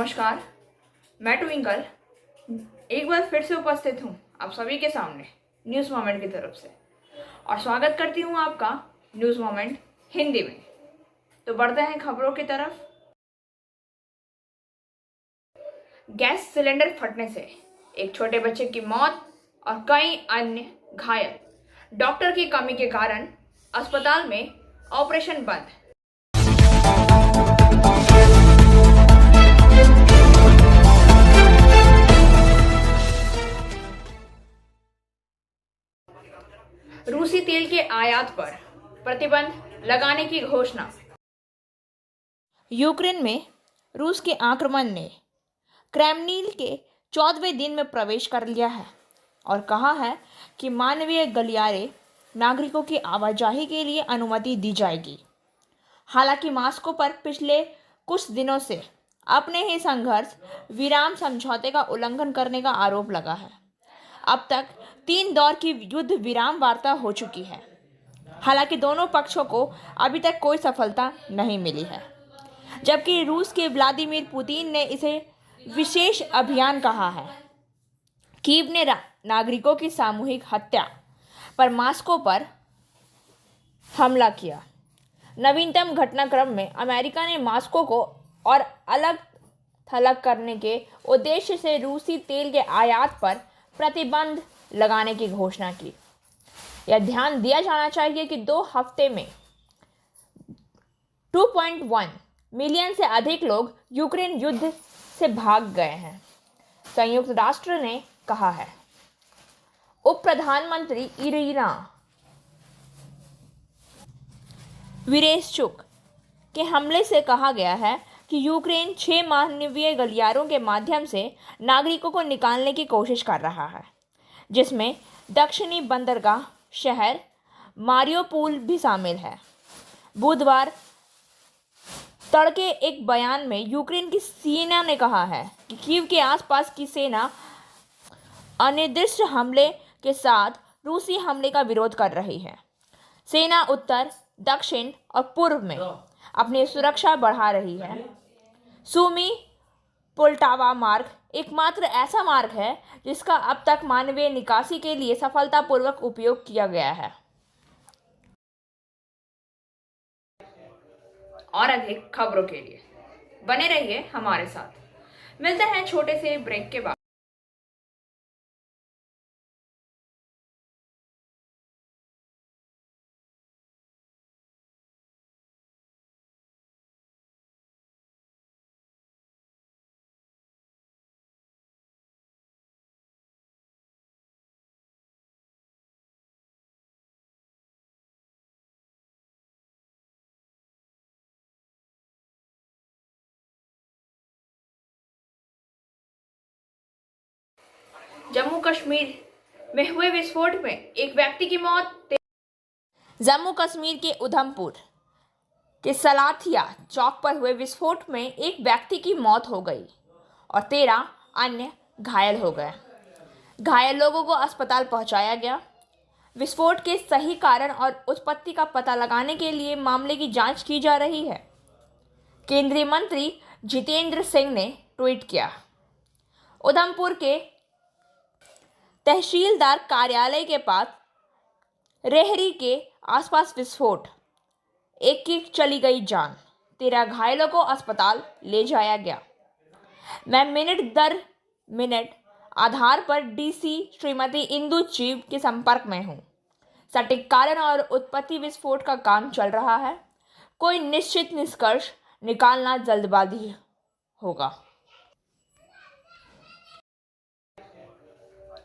नमस्कार। मैं ट्विंकल एक बार फिर से उपस्थित हूँ आप सभी के सामने न्यूज़ मोमेंट की तरफ से और स्वागत करती हूँ आपका न्यूज़ मोमेंट हिंदी में। तो बढ़ते हैं खबरों की तरफ। गैस सिलेंडर फटने से एक छोटे बच्चे की मौत और कई अन्य घायल। डॉक्टर की कमी के कारण अस्पताल में ऑपरेशन बंद। रूसी तेल के आयात पर प्रतिबंध लगाने की घोषणा। यूक्रेन में रूस के आक्रमण ने क्रेमलिन के 14वें दिन में प्रवेश कर लिया है और कहा है कि मानवीय गलियारे नागरिकों की आवाजाही के लिए अनुमति दी जाएगी। हालांकि मॉस्को पर पिछले कुछ दिनों से अपने ही संघर्ष विराम समझौते का उल्लंघन करने का आरोप लगा है। अब तक 3 दौर की युद्ध विराम वार्ता हो चुकी है। हालांकि दोनों पक्षों को अभी तक कोई सफलता नहीं मिली है, जबकि रूस के व्लादिमीर पुतिन ने इसे विशेष अभियान कहा है। कीव ने नागरिकों की सामूहिक हत्या पर मॉस्को पर हमला किया। नवीनतम घटनाक्रम में अमेरिका ने मॉस्को को और अलग थलग करने के उद्देश्य से रूसी तेल के आयात पर प्रतिबंध लगाने की घोषणा की। यह ध्यान दिया जाना चाहिए कि 2 हफ्ते में 2.1 मिलियन से अधिक लोग यूक्रेन युद्ध से भाग गए हैं, संयुक्त राष्ट्र ने कहा है। उप प्रधानमंत्री इरीना विरेशचुक के हमले से कहा गया है कि यूक्रेन 6 मानवीय गलियारों के माध्यम से नागरिकों को निकालने की कोशिश कर रहा है, जिसमें दक्षिणी बंदरगाह शहर मारियोपोल भी शामिल है। बुधवार तड़के एक बयान में यूक्रेन की सेना ने कहा है कि कीव के आसपास की सेना अनिर्दिष्ट हमले के साथ रूसी हमले का विरोध कर रही है। सेना उत्तर, दक्षिण और पूर्व में अपनी सुरक्षा बढ़ा रही है। सुमी पोल्टावा मार्ग एकमात्र ऐसा मार्ग है जिसका अब तक मानवीय निकासी के लिए सफलतापूर्वक उपयोग किया गया है। और अधिक खबरों के लिए बने रहिए हमारे साथ। मिलते हैं छोटे से ब्रेक के बाद। जम्मू कश्मीर में हुए विस्फोट में एक व्यक्ति की मौत। जम्मू कश्मीर के उधमपुर के सलाथिया चौक पर हुए विस्फोट में एक व्यक्ति की मौत हो गई और 13 अन्य घायल हो गए। घायल लोगों को अस्पताल पहुंचाया गया। विस्फोट के सही कारण और उत्पत्ति का पता लगाने के लिए मामले की जांच की जा रही है, केंद्रीय मंत्री जितेंद्र सिंह ने ट्वीट किया। उधमपुर के तहसीलदार कार्यालय के पास रेहरी के आसपास विस्फोट, एक की चली गई जान, 13 घायलों को अस्पताल ले जाया गया। मैं मिनट दर मिनट आधार पर डीसी श्रीमती इंदु चीव के संपर्क में हूँ। सटीक कारण और उत्पत्ति विस्फोट का काम चल रहा है। कोई निश्चित निष्कर्ष निकालना जल्दबाजी होगा।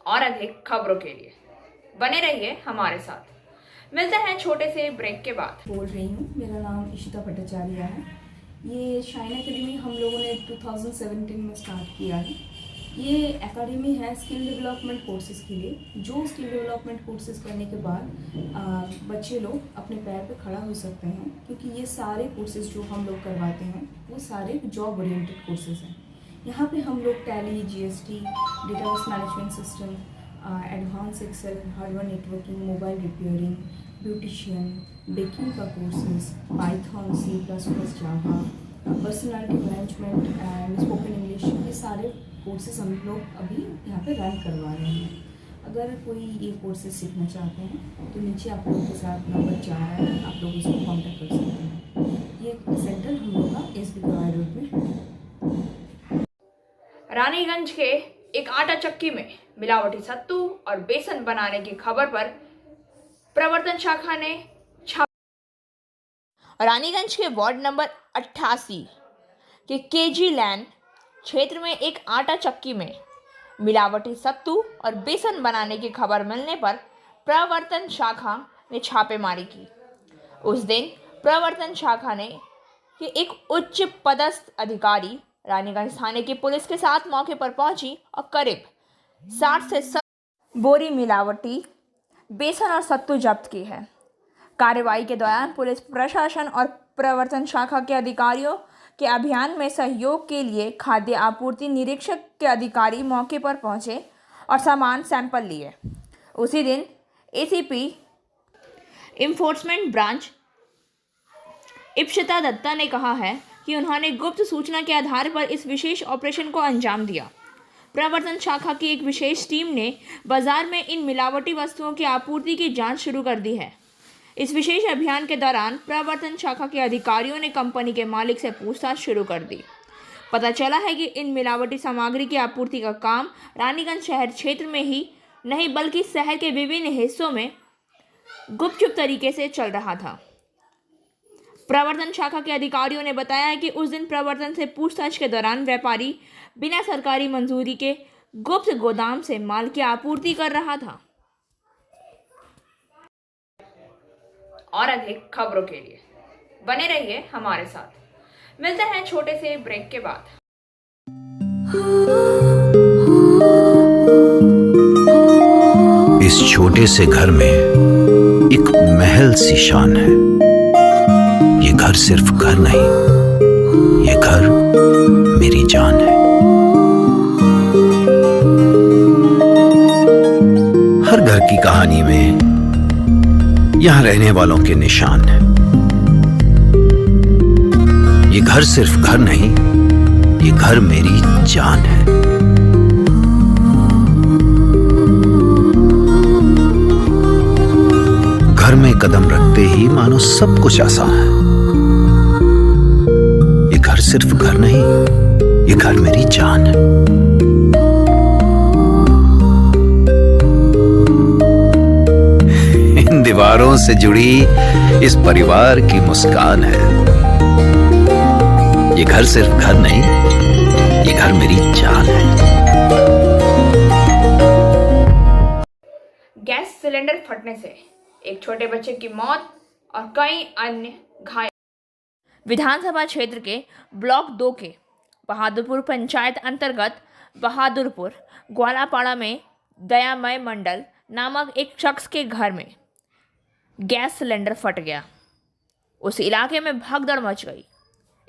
और अधिक खबरों के लिए बने रहिए हमारे साथ। मिलते हैं छोटे से ब्रेक के बाद। बोल रही हूँ, मेरा नाम इशिता भट्टाचार्य है। ये शाइन एकेडमी हम लोगों ने 2017 में स्टार्ट किया है। ये एकेडमी है स्किल डेवलपमेंट कोर्सेज़ के लिए। जो स्किल डेवलपमेंट कोर्सेज़ करने के बाद बच्चे लोग अपने पैर पे खड़ा हो सकते हैं, क्योंकि ये सारे कोर्सेज़ जो हम लोग करवाते हैं वो सारे जॉब ओरिएंटेड कोर्सेज़ हैं। यहाँ पे हम लोग Tally, GST, database management system, advance Excel, hardware networking, mobile repairing, beautician, baking का courses, Python, C++, Java, personality management and spoken English, ये सारे कोर्सेज हम लोग अभी यहाँ पे रन करवा रहे हैं। अगर कोई ये कोर्सेज सीखना चाहते हैं तो नीचे आप लोगों के साथ नंबर जा रहा है, आप लोग इसको कांटेक्ट कर सकते हैं। ये सेंटर हम लोग का एसबी कवाई रोड में है। रानीगंज के एक आटा चक्की में मिलावटी सत्तू और बेसन बनाने की खबर पर प्रवर्तन शाखा ने रानीगंज के वार्ड नंबर 88 के केजी लैंड क्षेत्र में एक आटा चक्की में मिलावटी सत्तू और बेसन बनाने की खबर मिलने पर प्रवर्तन शाखा ने छापेमारी की। उस दिन प्रवर्तन शाखा ने कि एक उच्च पदस्थ अधिकारी रानीगंज थाने की पुलिस के साथ मौके पर पहुंची और करीब 60 से 70 बोरी मिलावटी बेसन और सत्तू जब्त की है। कार्रवाई के दौरान पुलिस प्रशासन और प्रवर्तन शाखा के अधिकारियों के अभियान में सहयोग के लिए खाद्य आपूर्ति निरीक्षक के अधिकारी मौके पर पहुंचे और सामान सैंपल लिए। उसी दिन ACP enforcement branch Ipsita Datta ने कहा है कि उन्होंने गुप्त सूचना के आधार पर इस विशेष ऑपरेशन को अंजाम दिया। प्रवर्तन शाखा की एक विशेष टीम ने बाजार में इन मिलावटी वस्तुओं की आपूर्ति की जांच शुरू कर दी है। इस विशेष अभियान के दौरान प्रवर्तन शाखा के अधिकारियों ने कंपनी के मालिक से पूछताछ शुरू कर दी। पता चला है कि इन मिलावटी सामग्री की आपूर्ति का काम रानीगंज शहर क्षेत्र में ही नहीं बल्कि शहर के विभिन्न हिस्सों में गुपचुप तरीके से चल रहा था। प्रवर्तन शाखा के अधिकारियों ने बताया कि उस दिन प्रवर्तन से पूछताछ के दौरान व्यापारी बिना सरकारी मंजूरी के गुप्त गोदाम से माल की आपूर्ति कर रहा था। और अधिक खबरों के लिए बने रहिए हमारे साथ। मिलते हैं छोटे से ब्रेक के बाद। इस छोटे से घर में एक महल सी शान है। ये घर सिर्फ घर नहीं, ये घर मेरी जान है। हर घर की कहानी में यहां रहने वालों के निशान है। ये घर सिर्फ घर नहीं, ये घर मेरी जान है। घर में कदम रखते ही मानो सब कुछ आसान है। ये घर सिर्फ घर नहीं, ये घर मेरी जान है। इन दीवारों से जुड़ी इस परिवार की मुस्कान है। ये घर सिर्फ घर नहीं, ये घर मेरी जान है। गैस सिलेंडर फटने से एक छोटे बच्चे की मौत और कई अन्य घायल। विधानसभा क्षेत्र के ब्लॉक 2 के बहादुरपुर पंचायत अंतर्गत बहादुरपुर ग्वालापाड़ा में दयामय मंडल नामक एक शख्स के घर में गैस सिलेंडर फट गया। उस इलाके में भगदड़ मच गई।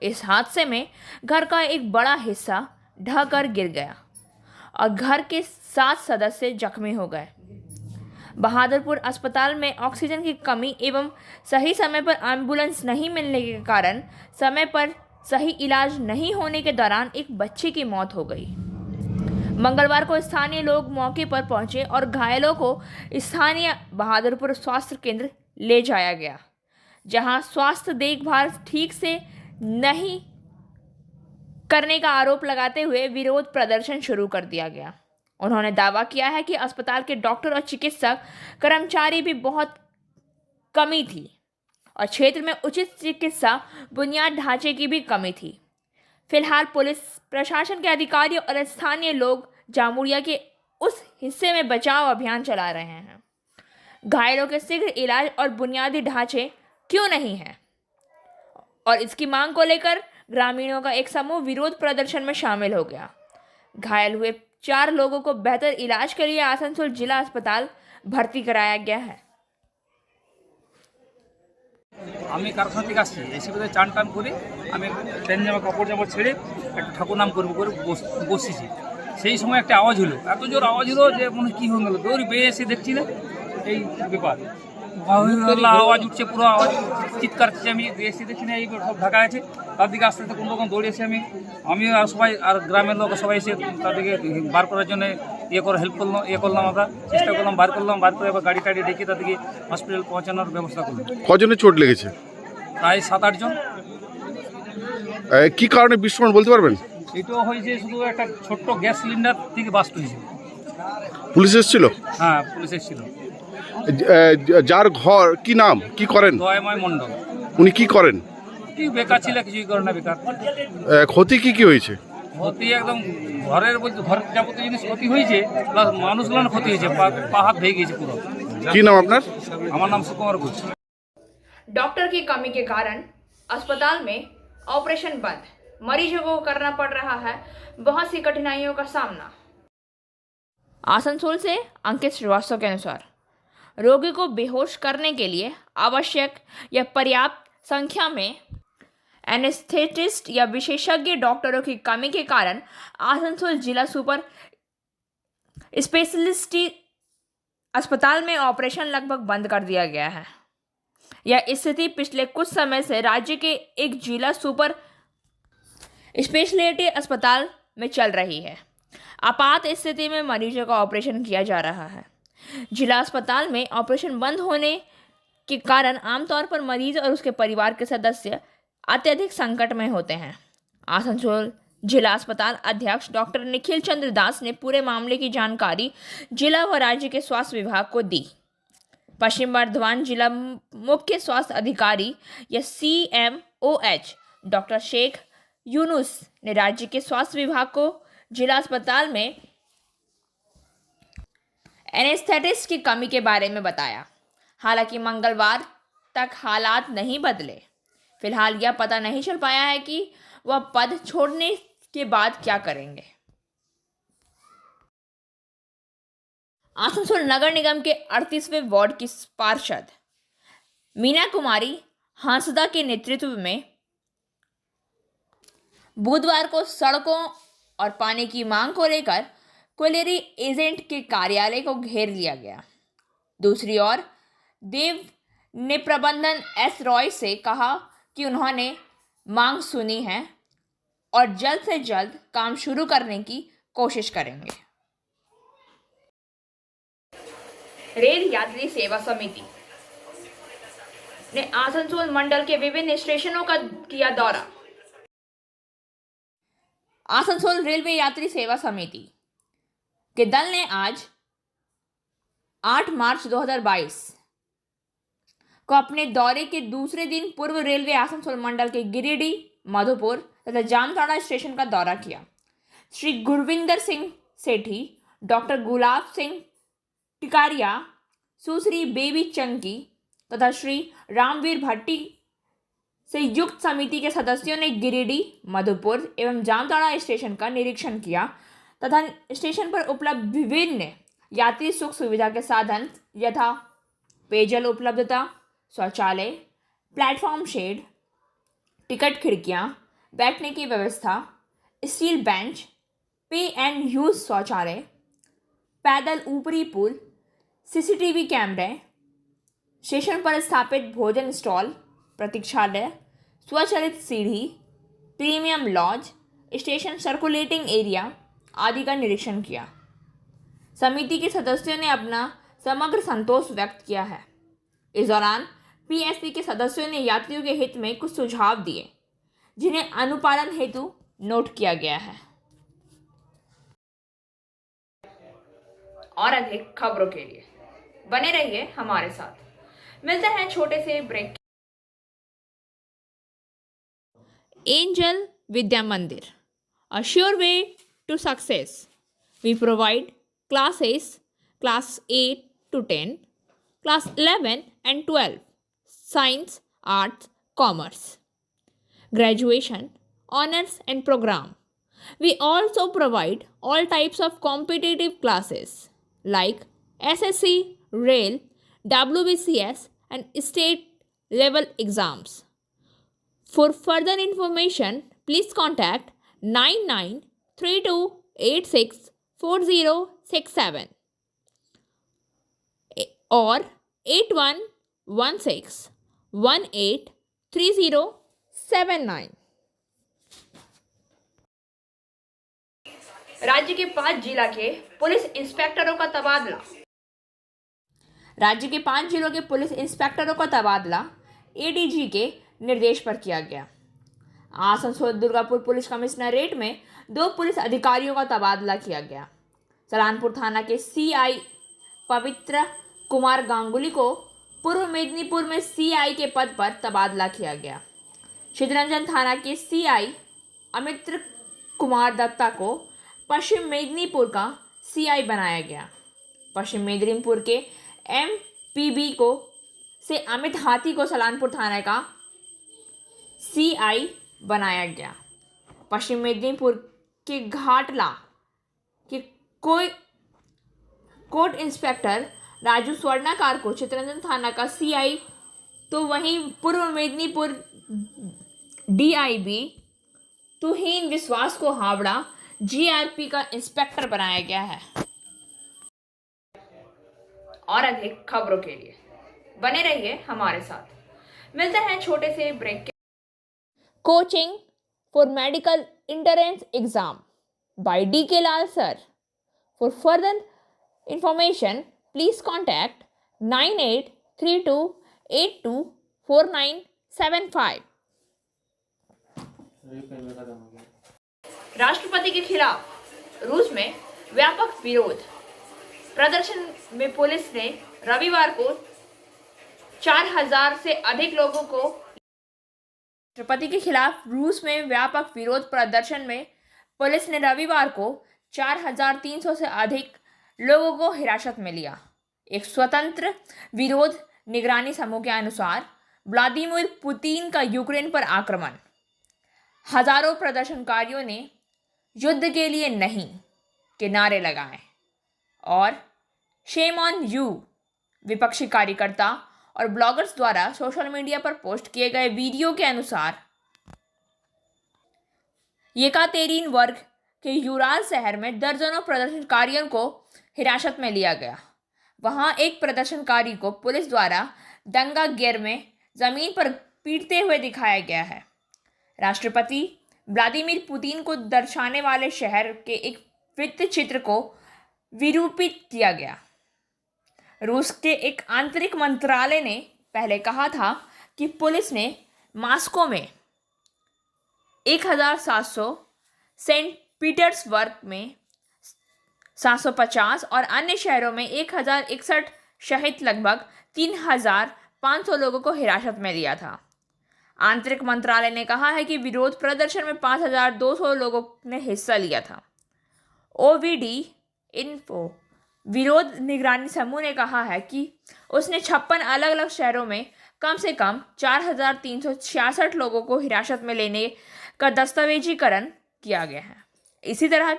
इस हादसे में घर का एक बड़ा हिस्सा ढहकर गिर गया और घर के 7 सदस्य जख्मी हो गए। बहादुरपुर अस्पताल में ऑक्सीजन की कमी एवं सही समय पर एम्बुलेंस नहीं मिलने के कारण समय पर सही इलाज नहीं होने के दौरान एक बच्चे की मौत हो गई। मंगलवार को स्थानीय लोग मौके पर पहुंचे और घायलों को स्थानीय बहादुरपुर स्वास्थ्य केंद्र ले जाया गया, जहां स्वास्थ्य देखभाल ठीक से नहीं करने का आरोप लगाते हुए विरोध प्रदर्शन शुरू कर दिया गया। उन्होंने दावा किया है कि अस्पताल के डॉक्टर और चिकित्सक कर्मचारी भी बहुत कमी थी और क्षेत्र में उचित चिकित्सा बुनियाद ढांचे की भी कमी थी। फिलहाल पुलिस प्रशासन के अधिकारियों और स्थानीय लोग जामुड़िया के उस हिस्से में बचाव अभियान चला रहे हैं। घायलों के शीघ्र इलाज और बुनियादी ढांचे क्यों नहीं है और इसकी मांग को लेकर ग्रामीणों का एक समूह विरोध प्रदर्शन में शामिल हो गया। घायल हुए 4 लोगों को बेहतर इलाज के लिए आसनसोल जिला अस्पताल भर्ती कराया गया है। আমি কারখানা থেকে আসছি, এসে বোধহয় চান টান করে আমি প্যান্ট জামা কাপড় জামা ছেড়ে একটা ঠাকুর নাম করবো করে বসেছি। সেই সময় একটা আওয়াজ হলো, এত জোর আওয়াজ হলো যে মনে কী হয়ে গেলো, দৌড়ি বেয়ে এসে দেখছি না এই ব্যাপার। আওয়াজ উঠছে, পুরো আওয়াজ চিৎকার চেঁচে আমি এসে দেখি না এই সব ঢাকা আছে। তার দিকে আস্তে আস্তে কোনো রকম দৌড়ে এসে আমি আর সবাই আর গ্রামের লোক সবাই এসে তাদেরকে বার করার জন্য হেল্প করলাম, করলাম, আমরা চেষ্টা করলাম, বার করে এবার গাড়ি টাড়ি ডেকে তাদেরকে হসপিটাল পৌঁছানোর ব্যবস্থা করলাম। কজনের চোট লেগেছে? প্রায় 7-8 জন। কি কারণে বিস্ফোরণ বলতে পারবেন? এটাও হয়েছে শুধু একটা ছোট্ট গ্যাস সিলিন্ডার থেকে বাস্ট হয়েছে। পুলিশ এসেছিল? হ্যাঁ, পুলিশ এসেছিল। যার ঘর কি নাম, কি করেন? দয়াময় মণ্ডল। উনি কি করেন? কি বেকার ছিল, কিছুই করে না, বেকার। ক্ষতি কি হয়েছে? ক্ষতি একদম ঘরের বলতে ঘরের যাবতীয় জিনিস ক্ষতি হয়েছে, প্লাস মানুষগুলো ক্ষতি হয়েছে, পা হাত ভেঙে গেছে পুরো। কি নাম আপনার? আমার নাম সুকুমার ঘোষ। डॉक्टर की कमी के कारण अस्पताल में ऑपरेशन बंद, मरीजों को करना पड़ रहा है बहुत सी कठिनाइयों का सामना। आसनसोल से अंकित श्रीवास्तव के अनुसार रोगी को बेहोश करने के लिए आवश्यक या पर्याप्त संख्या में एनेस्थेटिस्ट या विशेषज्ञ डॉक्टरों की कमी के कारण आसनसोल जिला सुपर स्पेशलिस्ट अस्पताल में ऑपरेशन लगभग बंद कर दिया गया है। यह स्थिति पिछले कुछ समय से राज्य के एक जिला सुपर स्पेशलिटी अस्पताल में चल रही है। आपात स्थिति में मरीजों का ऑपरेशन किया जा रहा है। जिला अस्पताल में ऑपरेशन बंद होने के कारण आमतौर पर मरीज और उसके परिवार के सदस्य अत्यधिक संकट में होते हैं। आसनसोल जिला अस्पताल अध्यक्ष डॉक्टर निखिल चंद्र दास ने पूरे मामले की जानकारी जिला व राज्य के स्वास्थ्य विभाग को दी। पश्चिम बर्धमान जिला मुख्य स्वास्थ्य अधिकारी या CMOH डॉक्टर शेख यूनुस ने राज्य के स्वास्थ्य विभाग को जिला अस्पताल में एनेस्थेटिस्ट की कमी के बारे में बताया। हालांकि मंगलवार तक हालात नहीं बदले। फिलहाल यह पता नहीं चल पाया है कि वह पद छोड़ने के बाद क्या करेंगे। आसनसोल नगर निगम के 38वें वार्ड की पार्षद मीना कुमारी हांसदा के नेतृत्व में बुधवार को सड़कों और पानी की मांग को लेकर कोलेरी एजेंट के कार्यालय को घेर लिया गया। दूसरी ओर देव ने प्रबंधन S रॉय से कहा कि उन्होंने मांग सुनी है और जल्द से जल्द काम शुरू करने की कोशिश करेंगे। रेल यात्री सेवा समिति ने आसनसोल मंडल के विभिन्न स्टेशनों का किया दौरा। आसनसोल रेलवे यात्री सेवा समिति के दल ने आज 8 मार्च 2022 को अपने दौरे के दूसरे दिन पूर्व रेलवे आसनसोल मंडल के गिरिडीह, मधुपुर तथा जामताड़ा स्टेशन का दौरा किया। श्री गुरविंदर सिंह सेठी, डॉक्टर गुलाब सिंह टिकारिया, सुश्री बेबी चंकी तथा श्री रामवीर भट्टी से युक्त समिति के सदस्यों ने गिरिडीह, मधुपुर एवं जामताड़ा स्टेशन का निरीक्षण किया तथा स्टेशन पर उपलब्ध विभिन्न यात्री सुख सुविधा के साधन यथा पेयजल उपलब्धता, शौचालय, प्लेटफॉर्म शेड, टिकट खिड़कियां, बैठने की व्यवस्था, स्टील बेंच, पे एंड यूज शौचालय, पैदल ऊपरी पुल, CCTV कैमरे, स्टेशन पर स्थापित भोजन स्टॉल, प्रतीक्षालय, स्वचालित सीढ़ी, premium lodge, station circulating area आदि का निरीक्षण किया। समिति के सदस्यों ने अपना समग्र संतोष व्यक्त किया है। इस दौरान PSP के सदस्यों ने यात्रियों के हित में कुछ सुझाव दिए जिन्हें अनुपालन हेतु नोट किया गया है। और अधिक खबरों के लिए बने रहिए हमारे साथ। मिलते हैं छोटे से ब्रेक। एंजल विद्या मंदिर, a sure way to success. We provide classes class 8 to 10, class 11 and 12, science, arts, commerce, graduation, honors and program. We also provide all types of competitive classes like SSC, Rail, WBCS and state level exams. For further information, please contact 9932864067 or 16183079। राज्य के 5 जिला के police इंस्पेक्टरों का तबादला। राज्य के 5 जिलों के पुलिस इंस्पेक्टरों का तबादला एडीजी के निर्देश पर किया गया। आसनसोल दुर्गापुर पुलिस कमिश्नरेट में 2 पुलिस अधिकारियों का तबादला किया गया। सलानपुर थाना के सीआई पवित्र कुमार गांगुली को पूर्व मेदिनीपुर में सीआई के पद पर तबादला किया गया। चितरंजन थाना के सीआई अमित कुमार दत्ता को पश्चिम मेदिनीपुर का सीआई बनाया गया। पश्चिम मेदिनीपुर के एमपीबी को से अमित हाथी को सलानपुर थाना का सीआई बनाया गया। पश्चिम मेदिनीपुर के घाटला के कोर्ट इंस्पेक्टर राजू स्वर्णाकार को चितरंजन थाना का सीआई, तो वहीं पूर्व मेदिनीपुर डीआईबी तुहीन विश्वास को हावड़ा जीआरपी का इंस्पेक्टर बनाया गया है। और अधिक खबरों के लिए बने रहिए हमारे साथ। मिलते हैं छोटे से ब्रेक के। Coaching for medical entrance exam by DK Lal sir. For further information please contact 9832824975। राष्ट्रपति के खिलाफ रूस में व्यापक विरोध प्रदर्शन में पुलिस ने रविवार को 4000 से अधिक लोगों को राष्ट्रपति के खिलाफ रूस में व्यापक विरोध प्रदर्शन में पुलिस ने रविवार को 4300 से अधिक लोगों को हिरासत में लिया। एक स्वतंत्र विरोध निगरानी समूह के अनुसार व्लादिमीर पुतिन का यूक्रेन पर आक्रमण, हजारों प्रदर्शनकारियों ने युद्ध के लिए नहीं के नारे लगाए और शेम ऑन यू विपक्षी कार्यकर्ता और ब्लॉगर्स द्वारा सोशल मीडिया पर पोस्ट किए गए वीडियो के अनुसार येकातेरिनबर्ग के यूराल शहर में दर्जनों प्रदर्शनकारियों को हिरासत में लिया गया। वहां एक प्रदर्शनकारी को पुलिस द्वारा दंगा गिर में जमीन पर पीटते हुए दिखाया गया है। राष्ट्रपति व्लादिमीर पुतिन को दर्शाने वाले शहर के एक वृत्त चित्र को विरूपित किया गया। रूस के एक आंतरिक मंत्रालय ने पहले कहा था कि पुलिस ने मॉस्को में 1700, सेंट पीटर्सबर्ग में 750 और अन्य शहरों में 1061 सहित लगभग 3500 लोगों को हिरासत में लिया था। आंतरिक मंत्रालय ने कहा है कि विरोध प्रदर्शन में 5200 लोगों ने हिस्सा लिया था। ओवीडी इन्फो विरोध निगरानी समूह ने कहा है कि उसने 56 अलग अलग शहरों में कम से कम 4366 लोगों को हिरासत में लेने का दस्तावेजीकरण किया गया है। इसी तरह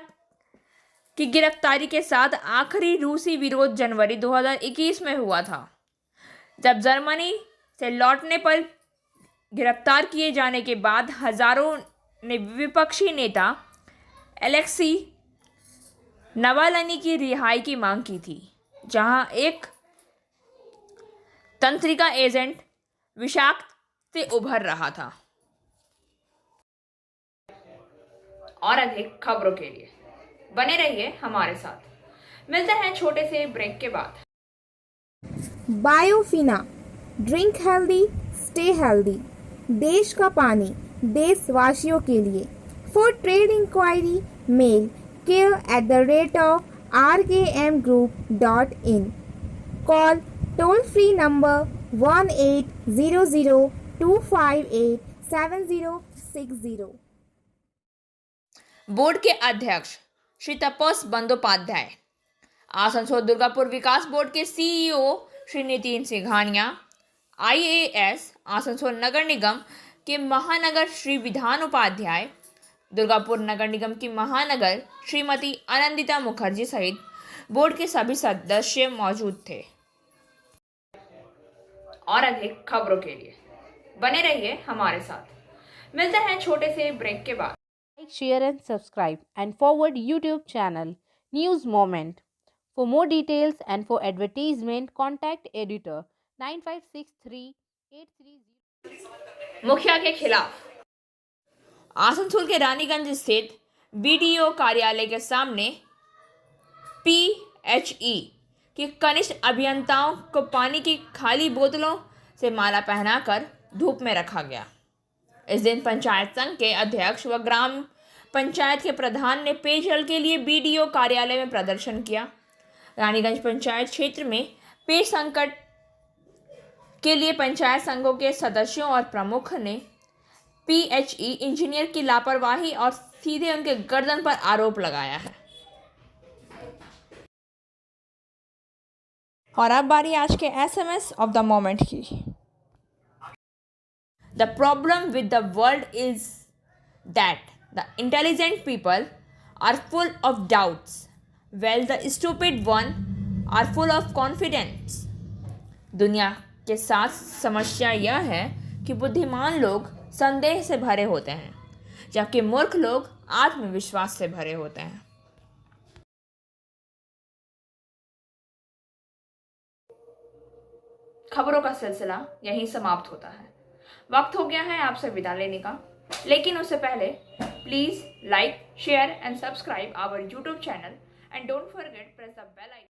की गिरफ्तारी के साथ आखिरी रूसी विरोध जनवरी 2021 में हुआ था, जब जर्मनी से लौटने पर गिरफ्तार किए जाने के बाद हजारों ने विपक्षी नेता एलेक्सी नवाल्नी की रिहाई की मांग की थी, जहां एक तंत्रिका एजेंट विषाक्त से उभर रहा था। और अधिक खबरों के लिए बने रहिए हमारे साथ। मिलते हैं छोटे से ब्रेक के बाद। Biofina, drink healthy, stay healthy. देश का पानी देशवासियों के लिए। For trade enquiry mail care@rkmgroup.in। Call toll free number 180025876060। Board के अध्यक्ष श्री तपस बंदोपाध्याय, आसनसोल दुर्गापुर विकास बोर्ड के सीईओ श्री नितिन सिंघानिया, IAS आसनसोल नगर निगम के महानगर श्री विधान उपाध्याय, दुर्गापुर नगर निगम की महानगर श्रीमती आनंदिता मुखर्जी सहित बोर्ड के सभी सदस्य मौजूद थे। और अधिक खबरों के लिए बने रहिए हमारे साथ। मिलते हैं छोटे से ब्रेक के बाद। Like, share and subscribe and forward YouTube channel News Moment. For more details and for advertisement, contact editor 95638330. मुखिया के खिलाफ आसनसोल के रानीगंज स्थित बीडीओ कार्यालय के सामने पीएचई के कनिष्ठ अभियंताओं को पानी की खाली बोतलों से माला पहनाकर धूप में रखा गया। इस दिन पंचायत संघ के अध्यक्ष व ग्राम पंचायत के प्रधान ने पेयजल के लिए बीडीओ कार्यालय में प्रदर्शन किया। रानीगंज पंचायत क्षेत्र में पेय संकट के लिए पंचायत संघों के सदस्यों और प्रमुख ने पीएचई इंजीनियर की लापरवाही और सीधे उनके गर्दन पर आरोप लगाया है। और अब बारी आज के एसएमएस ऑफ द मोमेंट की। The problem with the world is that the intelligent people are full of doubts well the stupid one are full of confidence. दुनिया के साथ समस्या यह है कि बुद्धिमान लोग संदेह से भरे होते हैं, जबकि मूर्ख लोग आत्मविश्वास से भरे होते हैं। खबरों का सिलसिला यहीं समाप्त होता है। वक्त हो गया है आपसे विदा लेने का, लेकिन उससे पहले please like, share and subscribe our YouTube channel and don't forget press the bell icon.